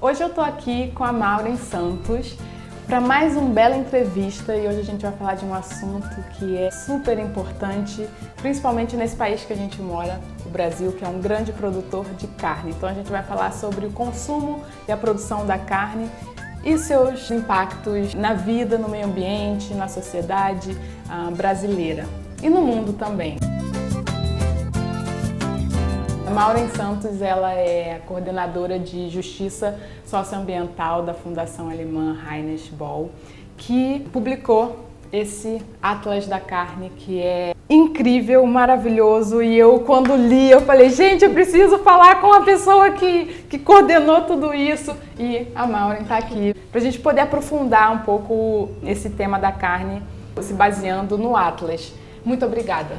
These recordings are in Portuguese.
Hoje eu tô aqui com a Maureen Santos para mais uma bela entrevista e hoje a gente vai falar de um assunto que é super importante, principalmente nesse país que a gente mora, o Brasil, que é um grande produtor de carne. Então a gente vai falar sobre o consumo e a produção da carne e seus impactos na vida, no meio ambiente, na sociedade brasileira e no mundo também. A Maureen Santos, ela é coordenadora de Justiça Socioambiental da Fundação Alemã Heinrich Böll, que publicou esse Atlas da Carne, que é incrível, maravilhoso, e eu, quando li, eu falei, gente, eu preciso falar com a pessoa que coordenou tudo isso, e a Maureen está aqui, para a gente poder aprofundar um pouco esse tema da carne, se baseando no Atlas. Muito obrigada.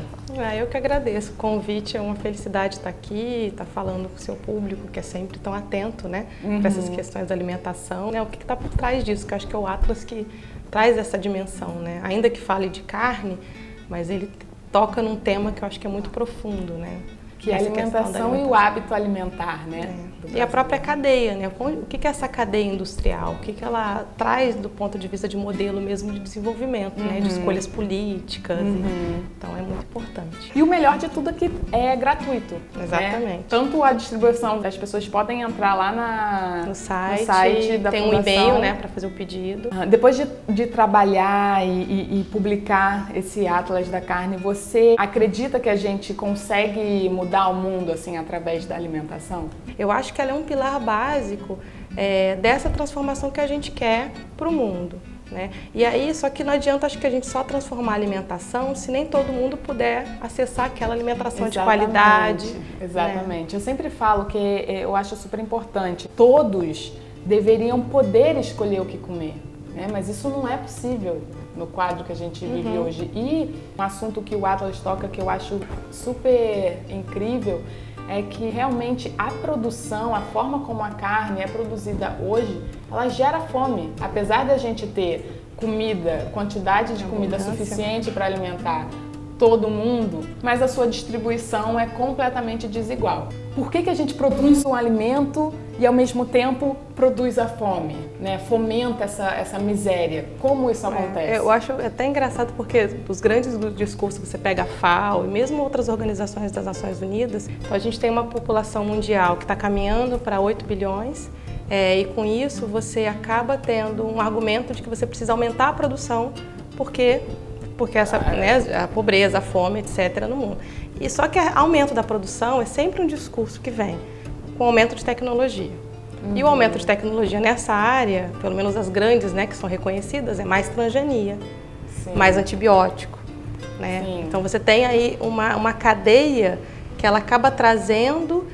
Eu que agradeço o convite, é uma felicidade estar aqui, estar falando com o seu público, que é sempre tão atento, né, para essas questões da alimentação. O que está por trás disso, que eu acho que é o Atlas que traz essa dimensão, né? Ainda que fale de carne, mas ele toca num tema que eu acho que é muito profundo, né? Que é a alimentação e o hábito alimentar, né? E a própria cadeia, né? O que é essa cadeia industrial? O que ela traz do ponto de vista de modelo mesmo de desenvolvimento, né? De escolhas políticas. Então é muito importante. E o melhor de tudo é que é gratuito. Exatamente. Né? Tanto a distribuição, as pessoas podem entrar lá no site da tem Fundação. Um e-mail, né, para fazer o pedido. Depois de trabalhar e publicar esse Atlas da Carne, você acredita que a gente consegue mudar o mundo assim através da alimentação? Eu acho que ela é um pilar básico dessa transformação que a gente quer para o mundo, né? E aí, só que não adianta, acho que a gente só transformar a alimentação se nem todo mundo puder acessar aquela alimentação de qualidade. Exatamente. Né? Eu sempre falo que eu acho super importante. Todos deveriam poder escolher o que comer, né? Mas isso não é possível no quadro que a gente vive hoje. E um assunto que o Atlas toca que eu acho super incrível é que realmente a produção, a forma como a carne é produzida hoje, ela gera fome. Apesar da gente ter comida, quantidade de comida suficiente para alimentar todo mundo, mas a sua distribuição é completamente desigual. Por que a gente produz um alimento e ao mesmo tempo produz a fome, né? Fomenta essa miséria? Como isso acontece? Eu acho até engraçado porque os grandes discursos, você pega a FAO e mesmo outras organizações das Nações Unidas, então a gente tem uma população mundial que está caminhando para 8 bilhões e com isso você acaba tendo um argumento de que você precisa aumentar a produção porque essa, né, a pobreza, a fome, etc. no mundo. E só que o aumento da produção é sempre um discurso que vem com o aumento de tecnologia. E o aumento de tecnologia nessa área, pelo menos as grandes, né, que são reconhecidas, é mais transgenia, mais antibiótico, né? Então você tem aí uma cadeia que ela acaba trazendo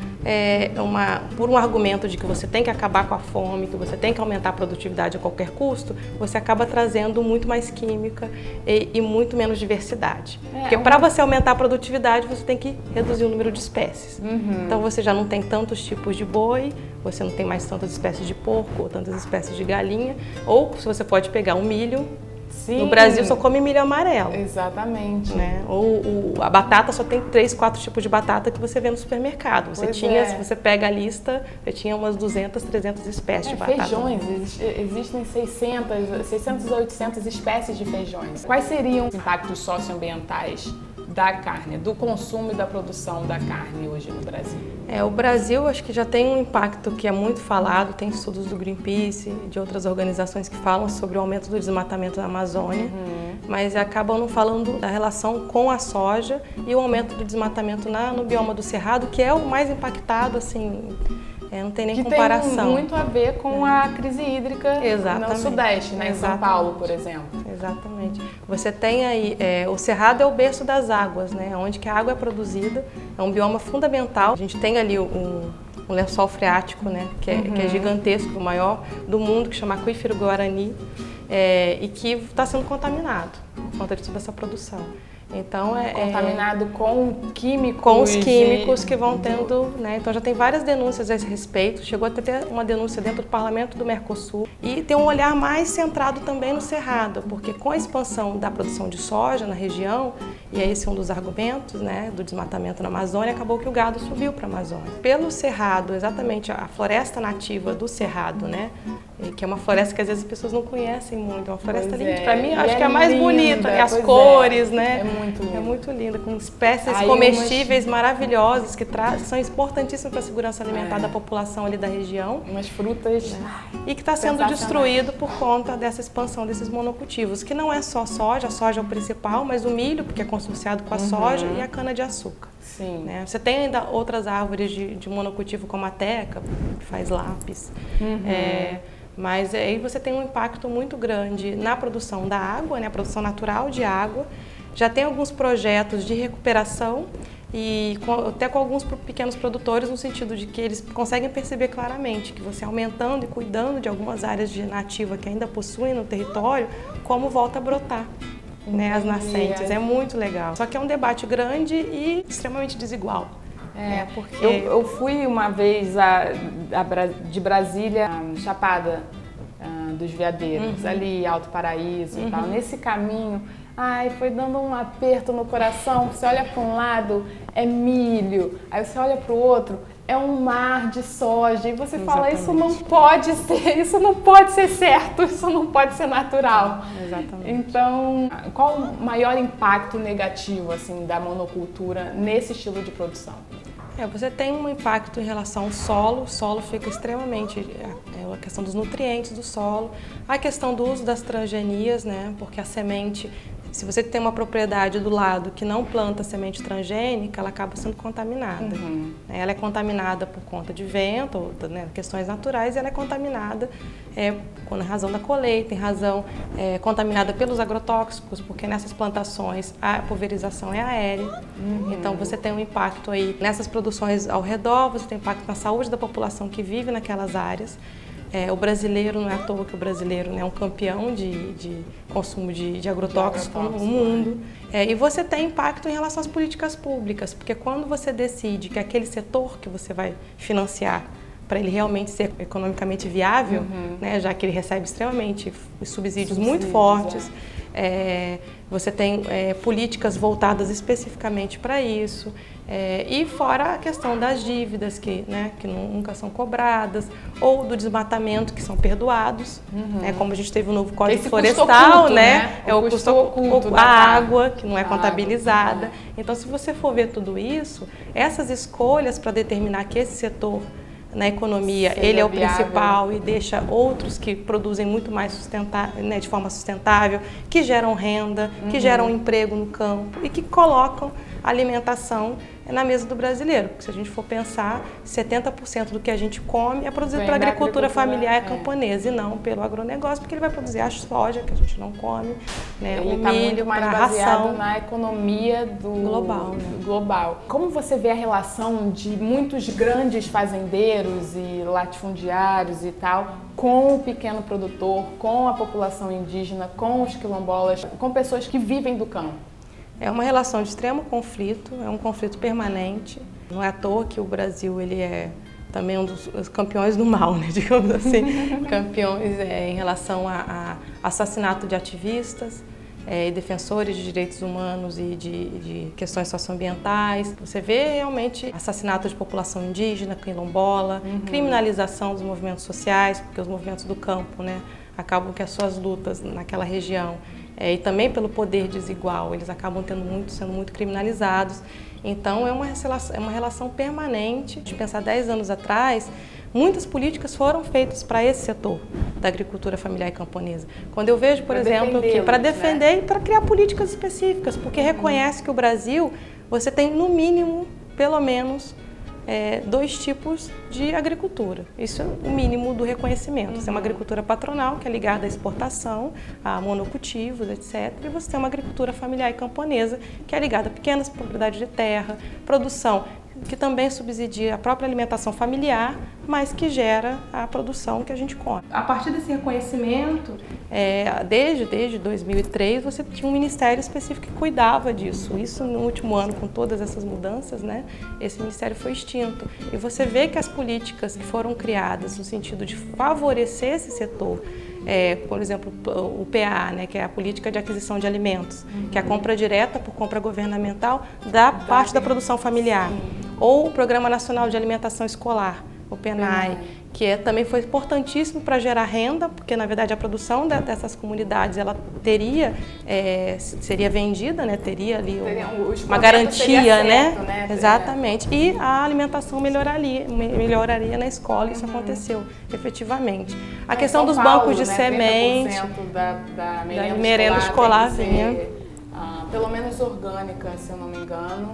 por um argumento de que você tem que acabar com a fome, que você tem que aumentar a produtividade a qualquer custo, você acaba trazendo muito mais química e muito menos diversidade. Porque para você aumentar a produtividade, você tem que reduzir o número de espécies. Então você já não tem tantos tipos de boi, você não tem mais tantas espécies de porco ou tantas espécies de galinha, ou se você pode pegar um milho. No Brasil só come milho amarelo. Exatamente. Né? Ou a batata só tem 3, 4 tipos de batata que você vê no supermercado. Se você pega a lista, você tinha umas 200, 300 espécies de batata. Feijões, existem 600 a 800 espécies de feijões. Quais seriam os impactos socioambientais da carne, do consumo e da produção da carne hoje no Brasil? O Brasil acho que já tem um impacto que é muito falado, tem estudos do Greenpeace e de outras organizações que falam sobre o aumento do desmatamento na Amazônia, mas acabam não falando da relação com a soja e o aumento do desmatamento no bioma do Cerrado, que é o mais impactado, assim, não tem nem comparação. Que tem muito a ver com a crise hídrica no Sudeste, né? Em São Paulo, por exemplo. Exatamente. Você tem aí, o Cerrado é o berço das águas, né? Onde que a água é produzida, é um bioma fundamental. A gente tem ali um lençol freático, né? Que é gigantesco, o maior do mundo, que chama Aquífero Guarani, e que está sendo contaminado por conta de toda essa produção. Então contaminado com químicos. Com os químicos que vão tendo, né? Então já tem várias denúncias a esse respeito. Chegou até ter uma denúncia dentro do Parlamento do Mercosul e tem um olhar mais centrado também no Cerrado, porque com a expansão da produção de soja na região, e esse é um dos argumentos, né, do desmatamento na Amazônia, acabou que o gado subiu para a Amazônia. Pelo Cerrado, exatamente a floresta nativa do Cerrado, né? Que é uma floresta que às vezes as pessoas não conhecem muito, é uma floresta linda. Para mim, acho que é a mais bonita, e as cores, né? É muito linda. É muito linda, com espécies comestíveis maravilhosas que são importantíssimas para a segurança alimentar da população ali da região. Umas frutas. Né? E que está sendo destruído por conta dessa expansão desses monocultivos, que não é só soja, a soja é o principal, mas o milho, porque é consociado com a soja, e a cana-de-açúcar. Sim. Né? Você tem ainda outras árvores de monocultivo, como a teca, que faz lápis. Mas aí você tem um impacto muito grande na produção da água, né? A produção natural de água. Já tem alguns projetos de recuperação e até com alguns pequenos produtores, no sentido de que eles conseguem perceber claramente que você aumentando e cuidando de algumas áreas de nativa que ainda possuem no território, como volta a brotar, né, as nascentes. É muito legal. Só que é um debate grande e extremamente desigual. Porque eu fui uma vez de Brasília, Chapada dos Veadeiros, ali Alto Paraíso e tal. Nesse caminho, foi dando um aperto no coração. Você olha para um lado, é milho, aí você olha para o outro, é um mar de soja, e você fala, isso não pode ser certo, isso não pode ser natural. Exatamente. Então, qual o maior impacto negativo assim da monocultura nesse estilo de produção? Você tem um impacto em relação ao solo, o solo fica extremamente, a questão dos nutrientes do solo, a questão do uso das transgenias, né, porque a semente, se você tem uma propriedade do lado que não planta semente transgênica, ela acaba sendo contaminada. Ela é contaminada por conta de vento, né, questões naturais, e ela é contaminada em razão da colheita, em razão contaminada pelos agrotóxicos, porque nessas plantações a pulverização é aérea. Então você tem um impacto aí nessas produções ao redor, você tem impacto na saúde da população que vive naquelas áreas. O brasileiro, não é à toa que o brasileiro é um campeão de consumo de agrotóxicos no mundo. E você tem impacto em relação às políticas públicas, porque quando você decide que aquele setor que você vai financiar, para ele realmente ser economicamente viável, né, já que ele recebe extremamente subsídios muito fortes, você tem políticas voltadas especificamente para isso, e fora a questão das dívidas que nunca são cobradas, ou do desmatamento que são perdoados, como a gente teve o novo Código Florestal, né? O custo oculto da água, que não é contabilizada. Então, se você for ver tudo isso, essas escolhas para determinar que esse setor na economia, ele é o principal e deixa outros que produzem muito mais de forma sustentável, que geram renda, que geram emprego no campo e que colocam alimentação na mesa do brasileiro. Porque se a gente for pensar, 70% do que a gente come é produzido pela agricultura familiar e camponesa e não pelo agronegócio, porque ele vai produzir a soja, que a gente não come, né, o milho, muito mais baseado na economia global. Como você vê a relação de muitos grandes fazendeiros e latifundiários e tal com o pequeno produtor, com a população indígena, com os quilombolas, com pessoas que vivem do campo? É uma relação de extremo conflito, é um conflito permanente. Não é à toa que o Brasil ele é também um dos campeões do mal, né, digamos assim, campeões em relação a assassinato de ativistas e defensores de direitos humanos e de questões socioambientais. Você vê realmente assassinato de população indígena, quilombola, criminalização dos movimentos sociais, porque os movimentos do campo, né, acabam que as suas lutas naquela região e também pelo poder desigual, eles acabam sendo muito criminalizados. Então é uma relação permanente. De pensar 10 anos atrás, muitas políticas foram feitas para esse setor da agricultura familiar e camponesa. Quando eu vejo, por exemplo, que para defender e para criar políticas específicas, porque reconhece que o Brasil, você tem no mínimo, pelo menos, 2 tipos de agricultura. Isso é o mínimo do reconhecimento. Você tem uma agricultura patronal, que é ligada à exportação, a monocultivos, etc. E você tem uma agricultura familiar e camponesa, que é ligada a pequenas propriedades de terra, produção que também subsidia a própria alimentação familiar, mas que gera a produção que a gente come. A partir desse reconhecimento, desde 2003, você tinha um ministério específico que cuidava disso. Isso no último ano, com todas essas mudanças, né, esse ministério foi extinto. E você vê que as políticas que foram criadas no sentido de favorecer esse setor, por exemplo, o PA, né, que é a política de aquisição de alimentos, que é a compra direta por compra governamental da parte da produção familiar. Ou o Programa Nacional de Alimentação Escolar, o PNAE, que também foi importantíssimo para gerar renda, porque na verdade a produção dessas comunidades ela seria vendida, né? Teria ali uma garantia, certo, né? Exatamente. E a alimentação melhoraria na escola, isso aconteceu efetivamente. A questão dos bancos de semente, da merenda escolar vinha. Pelo menos orgânica, se eu não me engano.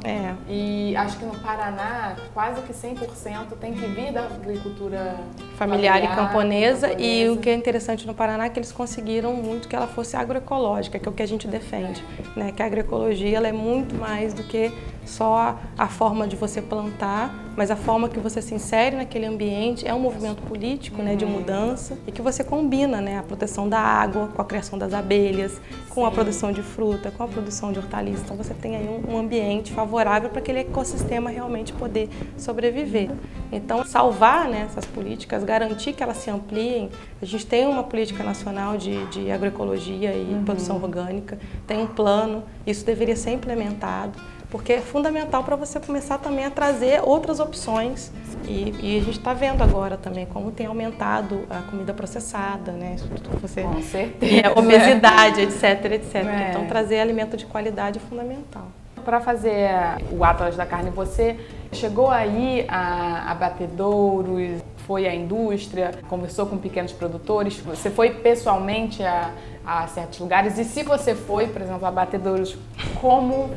E acho que no Paraná, quase que 100% tem que vir da agricultura familiar e camponesa. E o que é interessante no Paraná é que eles conseguiram muito que ela fosse agroecológica, que é o que a gente defende. Né? Que a agroecologia ela é muito mais do que só a forma de você plantar, mas a forma que você se insere naquele ambiente. É um movimento político, né, de mudança, e que você combina, né, a proteção da água com a criação das abelhas, com a produção de fruta, com a produção de hortaliças. Então você tem aí um ambiente favorável para aquele ecossistema realmente poder sobreviver. Então salvar, né, essas políticas, garantir que elas se ampliem. A gente tem uma política nacional de agroecologia e produção orgânica, tem um plano, isso deveria ser implementado, porque é fundamental para você começar também a trazer outras opções. E a gente está vendo agora também como tem aumentado a comida processada, né? Com certeza. Obesidade, etc. Então trazer alimento de qualidade é fundamental. Para fazer o Atlas da Carne, você chegou aí a batedouros, foi à indústria, conversou com pequenos produtores, você foi pessoalmente a certos lugares? E se você foi, por exemplo, a batedouros, como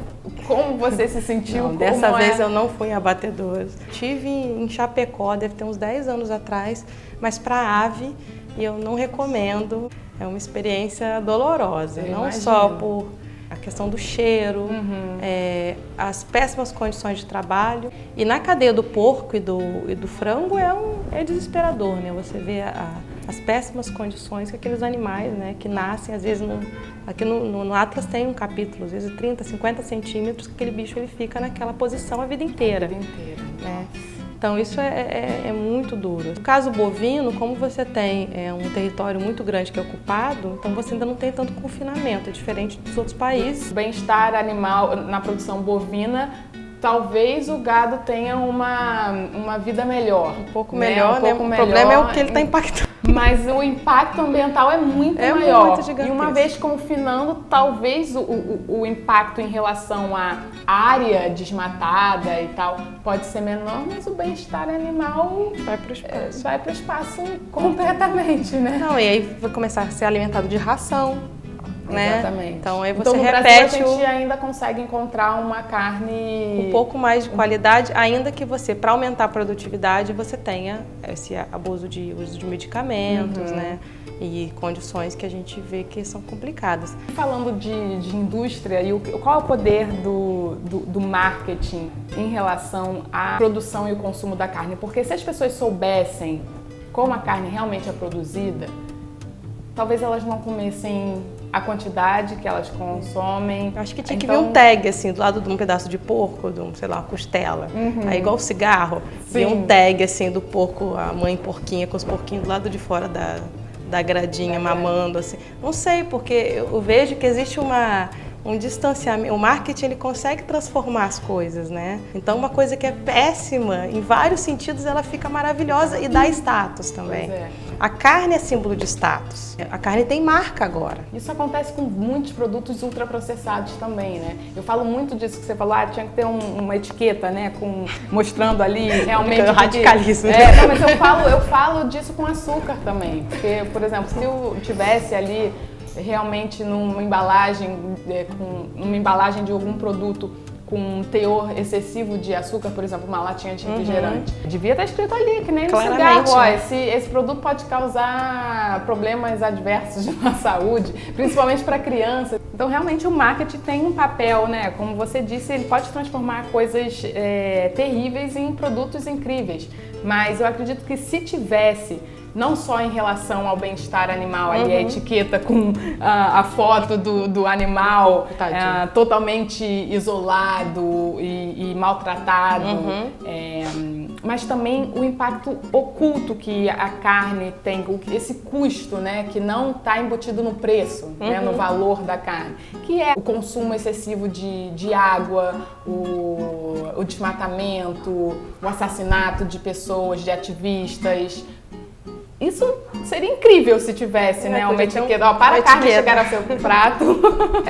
você se sentiu? Não, dessa vez eu não fui a batedouros. Estive em Chapecó, deve ter uns 10 anos atrás, mas para a ave eu não recomendo. É uma experiência dolorosa, não só por a questão do cheiro, as péssimas condições de trabalho. E na cadeia do porco e do frango é desesperador, né? Você vê as péssimas condições que aqueles animais, né, que nascem, às vezes, aqui no Atlas tem um capítulo, às vezes 30, 50 centímetros, que aquele bicho ele fica naquela posição a vida inteira. Né? Então isso é muito duro. No caso bovino, como você tem um território muito grande que é ocupado, então você ainda não tem tanto confinamento, é diferente dos outros países. O bem-estar animal na produção bovina, talvez o gado tenha uma vida melhor. Um pouco melhor, né? O problema é o que ele está impactando. Mas o impacto ambiental é muito maior. Muito gigantesco. E uma vez confinando, talvez o impacto em relação à área desmatada e tal pode ser menor, mas o bem-estar animal vai para o espaço. Vai para o espaço completamente, né? Não, e aí vai começar a ser alimentado de ração. Né? Exatamente. Então aí você no repete. Brasil, a gente ainda consegue encontrar uma carne um pouco mais de qualidade, ainda que você, para aumentar a produtividade, você tenha esse uso de medicamentos, né? E condições que a gente vê que são complicadas. Falando de indústria, qual é o poder do marketing em relação à produção e o consumo da carne? Porque se as pessoas soubessem como a carne realmente é produzida, talvez elas não comessem a quantidade que elas consomem. Eu acho que tinha que vir um tag, assim, do lado de um pedaço de porco, sei lá, uma costela. Aí, igual o cigarro, e um tag, assim, do porco, a mãe porquinha com os porquinhos do lado de fora da gradinha, mamando, assim. Não sei, porque eu vejo que existe um distanciamento. O marketing, ele consegue transformar as coisas, né? Então, uma coisa que é péssima, em vários sentidos, ela fica maravilhosa e dá status também. A carne é símbolo de status. A carne tem marca agora. Isso acontece com muitos produtos ultraprocessados também, né? Eu falo muito disso que você falou, tinha que ter uma etiqueta, né? mostrando ali realmente... O radicalismo. Não, mas eu falo disso com açúcar também. Porque, por exemplo, se eu tivesse ali realmente numa embalagem de algum produto com um teor excessivo de açúcar, por exemplo, uma latinha de refrigerante. Devia estar escrito ali, que nem no cigarro, esse produto pode causar problemas adversos na saúde, principalmente para crianças. Então, realmente, o marketing tem um papel, né? Como você disse, ele pode transformar coisas terríveis em produtos incríveis. Mas eu acredito que se tivesse, não só em relação ao bem-estar animal, ali a etiqueta com a foto do animal totalmente isolado e maltratado, mas também o impacto oculto que a carne tem, esse custo, né, que não está embutido no preço, né, no valor da carne, que é o consumo excessivo de água, o desmatamento, o assassinato de pessoas, de ativistas. Isso seria incrível se tivesse, né, uma etiqueta, para a carne chegar ao seu prato.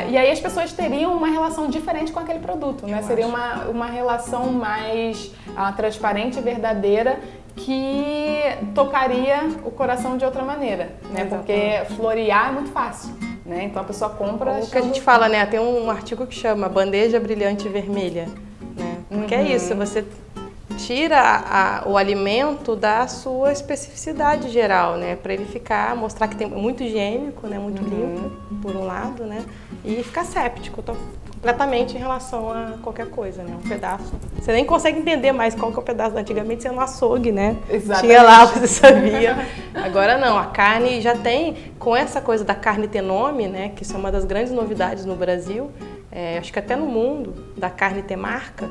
E aí as pessoas teriam uma relação diferente com aquele produto, né? Seria uma relação mais transparente e verdadeira, que tocaria o coração de outra maneira, né? Porque florear é muito fácil, né? Então a pessoa compra... O que a gente fala, né? Tem um artigo que chama Bandeja Brilhante Vermelha, né? Porque é isso, você tira o alimento da sua especificidade geral, né? Para ele mostrar que tem muito higiênico, né? Muito limpo, por um lado, né? E ficar séptico completamente em relação a qualquer coisa, né? Um pedaço. Você nem consegue entender mais qual que é o pedaço. Antigamente você ia no açougue, né? Exatamente. Tinha lá, você sabia. Agora não, a carne já tem, com essa coisa da carne ter nome, né? Que isso é uma das grandes novidades no Brasil. Acho que até no mundo, da carne ter marca,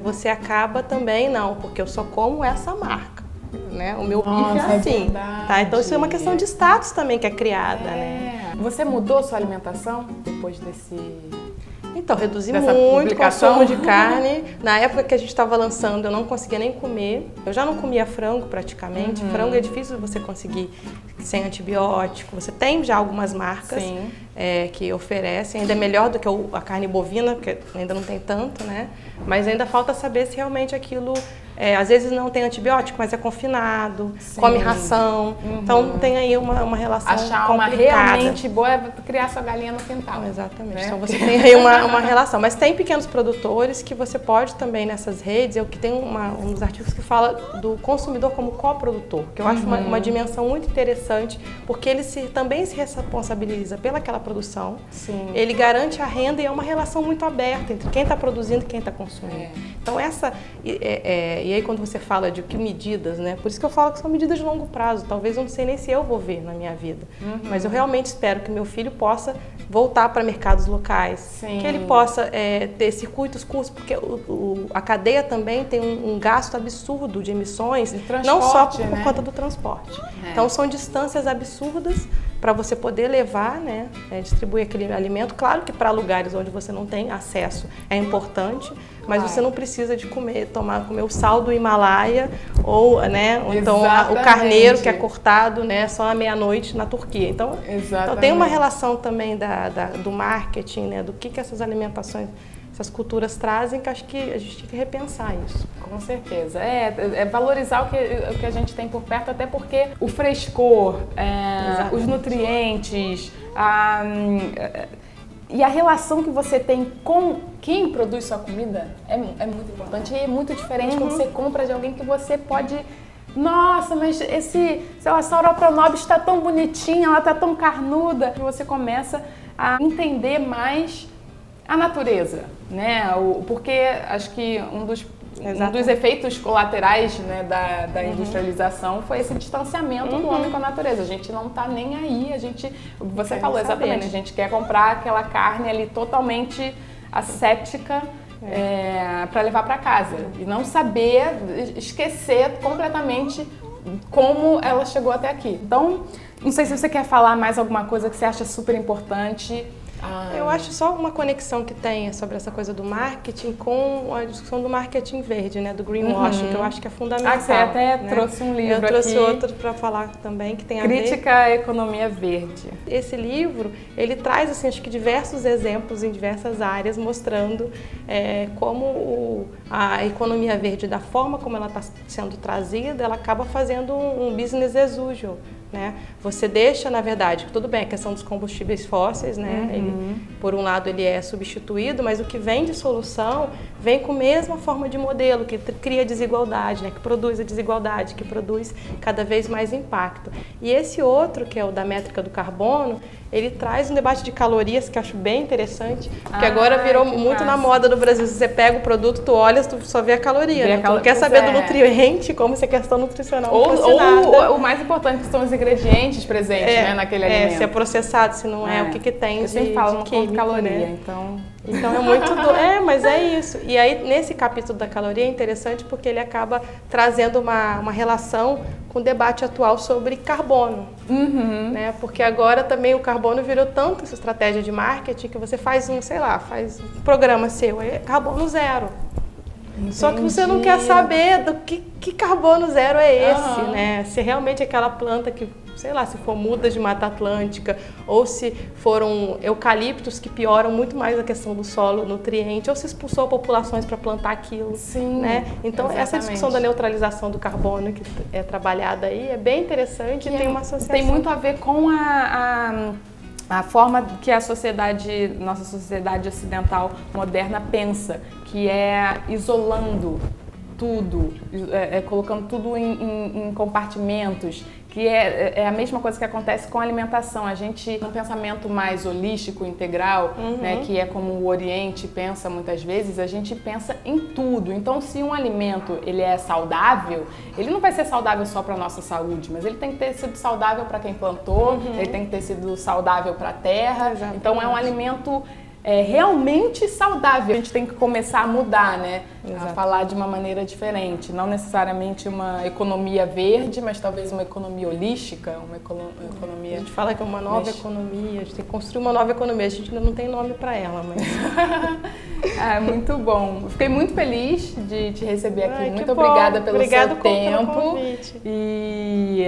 você acaba também, não, porque eu só como essa marca, né? O meu bife é assim, tá? Então isso é uma questão de status também que é criada, né? Você mudou sua alimentação depois desse... Então, reduzi muito o consumo de carne. Na época que a gente estava lançando, eu não conseguia nem comer. Eu já não comia frango praticamente. Frango é difícil você conseguir sem antibiótico. Você tem já algumas marcas que oferecem. Ainda é melhor do que a carne bovina, porque ainda não tem tanto, né? Mas ainda falta saber se realmente aquilo... às vezes não tem antibiótico, mas é confinado, come ração. Então tem aí uma relação Achar complicada. Uma realmente boa é criar sua galinha no quintal. Exatamente. Né? Então você tem aí uma relação. Mas tem pequenos produtores que você pode também nessas redes. Eu que tenho um dos artigos que fala do consumidor como coprodutor, que eu acho uma dimensão muito interessante, porque ele também se responsabiliza pelaquela produção. Ele garante a renda e é uma relação muito aberta entre quem está produzindo e quem está consumindo. Então e aí quando você fala de que medidas, né? Por isso que eu falo que são medidas de longo prazo. Talvez eu não sei nem se eu vou ver na minha vida. Mas eu realmente espero que meu filho possa voltar para mercados locais. Que ele possa ter circuitos curtos, porque a cadeia também tem um gasto absurdo de emissões, não só por conta do transporte. Então são distâncias absurdas para você poder levar, né, distribuir aquele alimento. Claro que para lugares onde você não tem acesso é importante, mas você não precisa de comer o sal do Himalaia ou, né, ou então o carneiro que é cortado, né, só à meia-noite na Turquia. Então tem uma relação também do marketing, né, do que essas alimentações, essas culturas trazem, que acho que a gente tem que repensar isso. Com certeza. É valorizar o que a gente tem por perto, até porque o frescor, os nutrientes, e a relação que você tem com quem produz sua comida é muito importante. E é muito diferente quando você compra de alguém que você pode... Nossa, mas sei lá, essa Sauropronob está tão bonitinha, ela está tão carnuda. Que você começa a entender mais a natureza, né? Porque acho que um dos efeitos colaterais, né, da industrialização foi esse distanciamento do homem com a natureza. A gente não tá nem aí, você falou exatamente, a gente quer comprar aquela carne ali totalmente asséptica para levar para casa e não esquecer completamente como ela chegou até aqui. Então, não sei se você quer falar mais alguma coisa que você acha super importante. Eu acho só uma conexão que tem sobre essa coisa do marketing com a discussão do marketing verde, né, do greenwashing, que eu acho que é fundamental. Você até trouxe um livro aqui. Eu trouxe outro para falar também, que tem a ver... Crítica à Economia Verde. Esse livro, ele traz, assim, acho que diversos exemplos em diversas áreas, mostrando como a economia verde, da forma como ela está sendo trazida, ela acaba fazendo um business as usual. Né? Você deixa, na verdade, tudo bem, a questão dos combustíveis fósseis, né? por um lado ele é substituído, mas o que vem de solução vem com a mesma forma de modelo, que cria desigualdade, né? Que produz a desigualdade, que produz cada vez mais impacto. E esse outro, que é o da métrica do carbono, ele traz um debate de calorias que eu acho bem interessante, porque agora virou muito na moda do Brasil. Se você pega o produto, tu olha, tu só vê a caloria, né? Tu não quer saber do nutriente, como se a questão nutricional não fosse nada. Ou o mais importante, que são os ingredientes presentes, né, naquele alimento. Se é processado, se não é, o que tem eu sempre falo, não conto caloria, né? Então é muito mas é isso. E aí, nesse capítulo da caloria é interessante porque ele acaba trazendo uma relação com o debate atual sobre carbono. Né? Porque agora também o carbono virou tanto essa estratégia de marketing que você faz faz um programa seu, é carbono zero. Entendi. Só que você não quer saber do que carbono zero é esse, né? Se realmente aquela planta que, se for mudas de Mata Atlântica, ou se foram eucaliptos que pioram muito mais a questão do solo nutriente, ou se expulsou populações para plantar aquilo. Sim, né? Então, essa discussão da neutralização do carbono que é trabalhada aí é bem interessante e tem uma associação. Tem muito a ver com a forma que a nossa sociedade ocidental moderna pensa, que é isolando tudo, colocando tudo em compartimentos, que é a mesma coisa que acontece com a alimentação. A gente, num pensamento mais holístico, integral, né, que é como o Oriente pensa muitas vezes, a gente pensa em tudo. Então, se um alimento ele é saudável, ele não vai ser saudável só para a nossa saúde, mas ele tem que ter sido saudável para quem plantou, ele tem que ter sido saudável para a terra. Exatamente. Então, é um alimento realmente saudável. A gente tem que começar a mudar, né? A falar de uma maneira diferente. Não necessariamente uma economia verde, mas talvez uma economia holística, uma economia... A gente fala que é uma nova economia, a gente tem que construir uma nova economia. A gente ainda não tem nome para ela, mas... Muito bom. Fiquei muito feliz de te receber aqui. Muito obrigada pelo seu tempo e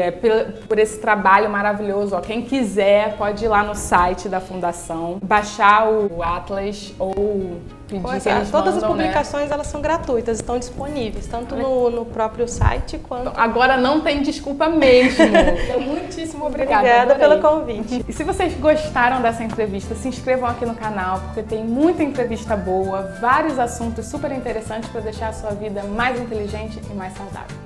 por esse trabalho maravilhoso. Quem quiser pode ir lá no site da Fundação, baixar o Atlas ou pedir que eles todas mandam, as publicações elas são gratuitas, estão disponíveis, tanto no próprio site quanto... Então, agora não tem desculpa mesmo. Então, muitíssimo obrigada pelo convite. E se vocês gostaram dessa entrevista, se inscrevam aqui no canal, porque tem muita entrevista boa, vários assuntos super interessantes para deixar a sua vida mais inteligente e mais saudável.